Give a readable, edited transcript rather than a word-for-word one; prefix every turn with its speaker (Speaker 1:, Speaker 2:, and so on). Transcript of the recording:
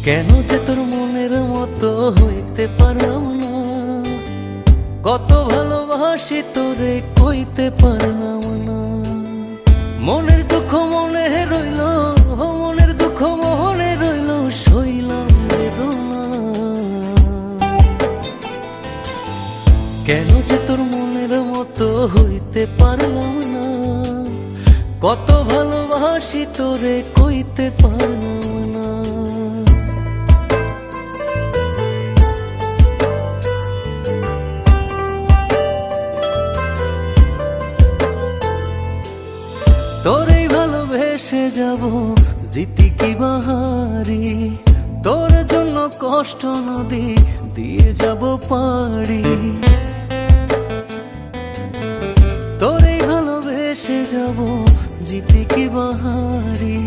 Speaker 1: কেন যে তোর মনের মতো হইতে পারলাম না, কত ভালোবাসি তোরে কইতে পারলাম না। মনের দুঃখ মনে রইল, মনের দুঃখ মনে রইল, সইলাম বেদনা। কেন যে তোর মনের মতো হইতে পারলাম না, কত ভালোবাসি তোরে কইতে পারলাম না। তোরে ভালোবেসে যাব জিতি কি বাহারি, তোর জন্য কষ্ট নদী দিয়ে যাব পাড়ি। তোরে ভালোবেসে যাব জিতি কি বাহারি,